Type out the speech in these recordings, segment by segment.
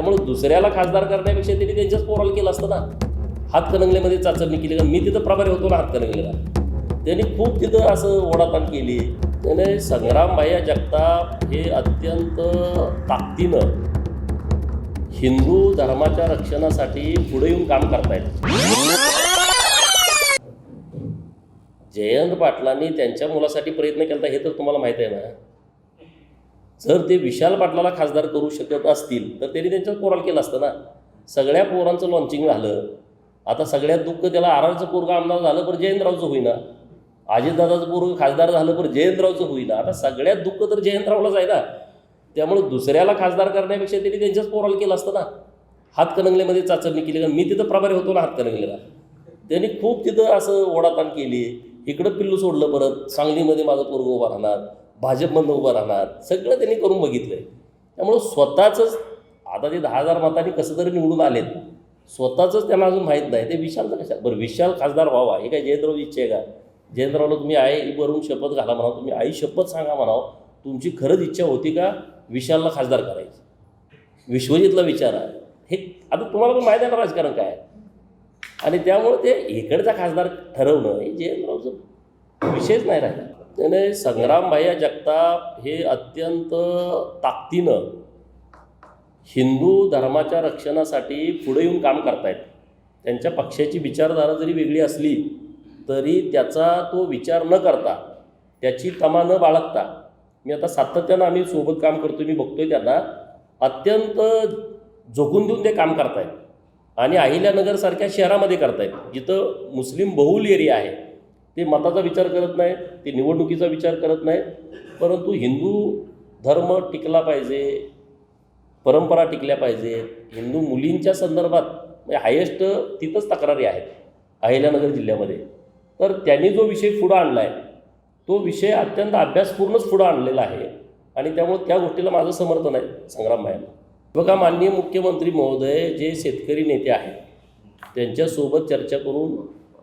त्यामुळे दुसऱ्याला खासदार करण्यापेक्षा त्यांनी त्यांच्याच पोराला केलं असतं ना. हातकणंगलेमध्ये चाचणी केली का, मी तिथं प्रभारी होतो ना हातकणंगलेला, त्यांनी खूप तिथं असं ओढाताण केली. त्याने संग्रामभाई जगताप हे अत्यंत ताकदीनं हिंदू धर्माच्या रक्षणासाठी पुढे येऊन काम करतायत. जयंत पाटलांनी त्यांच्या मुलासाठी प्रयत्न केला हे तर तुम्हाला माहीत आहे ना. जर ते विशाल पाटलाला खासदार करू शकत असतील तर त्यांनी त्यांच्याच पोराला केलं असतं ना. सगळ्या पोरांचं लॉन्चिंग झालं. आता सगळ्यात दुःख त्याला आराचं पोरगं आमदार झालं पण जयंतरावचं होईना, अजितदादाचं पोरगं खासदार झालं पण जयंतरावचं होईना. आता सगळ्यात दुःख तर जयंतरावलाच आहे ना. त्यामुळे दुसऱ्याला खासदार करण्यापेक्षा त्यांनी त्यांच्याच पोराला केलं असतं ना. हातकणंगलेमध्ये चाचणी केली का, मी तिथं प्रभारी होतो ना हातकणंगलेला, त्यांनी खूप तिथं असं ओढाताण केली. इकडं पिल्लू सोडलं, परत सांगलीमध्ये माझं पोरगं उभं राहणार, भाजपमधनं उभं राहणार, सगळं त्यांनी करून बघितलं आहे. त्यामुळं स्वतःचंच आता ते 10,000 मतांनी कसं तरी निवडून आलेत, स्वतःचंच त्यांना अजून माहीत नाही. ते विशालचं कशा बरं विशाल खासदार व्हावा हे काय जयंतरावची इच्छा आहे का? जयंतरावला तुम्ही आईवरून शपथ घाला म्हणावं, तुम्ही आई शपथ सांगा म्हणावं, तुमची खरंच इच्छा होती का विशालला खासदार करायची? विश्वजितला विचारा. हे आता तुम्हाला पण माहीत आहे ना राजकारण काय आहे. आणि त्यामुळे ते इकडचा खासदार ठरवणं हे जयंतरावचं विषयच नाही राहिला. त्याने संग्रामभाई जगताप हे अत्यंत ताकदीनं हिंदू धर्माच्या रक्षणासाठी पुढे येऊन काम करतायत. त्यांच्या पक्षाची विचारधारा जरी वेगळी असली तरी त्याचा तो विचार न करता, त्याची तमा न बाळगता, मी आता सातत्यानं आम्ही सोबत काम करतो, मी बघतोय त्यांना अत्यंत झोकून देऊन ते काम करतायत. आणि अहिल्यानगरसारख्या शहरामध्ये करतायत जिथं मुस्लिम बहुल एरिया आहे. ते मताचा विचार करत नाहीत, ते निवडणुकीचा विचार करत नाहीत, परंतु हिंदू धर्म टिकला पाहिजे, परंपरा टिकल्या पाहिजेत. हिंदू मुलींच्या संदर्भात म्हणजे हायेस्ट तिथंच तक्रारी आहेत अहिल्यानगर जिल्ह्यामध्ये. तर त्यांनी जो विषय पुढं आणला आहे तो विषय अत्यंत अभ्यासपूर्णच पुढं आणलेला आहे. आणि त्यामुळे त्या गोष्टीला माझं समर्थन आहे संग्रामभाईंना. बघा, माननीय मुख्यमंत्री महोदय जे शेतकरी नेते आहेत त्यांच्यासोबत चर्चा करून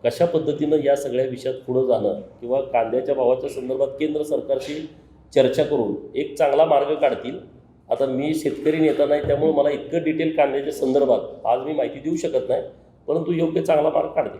कशा पद्धतीनं या सगळ्या विषयात पुढं जाणं किंवा कांद्याच्या भावाच्या संदर्भात केंद्र सरकारशी चर्चा करून एक चांगला मार्ग काढतील. आता मी शेतकरी नेता नाही त्यामुळे मला इतकं डिटेल कांद्याच्या संदर्भात आज मी माहिती देऊ शकत नाही, परंतु योग्य चांगला मार्ग काढतील.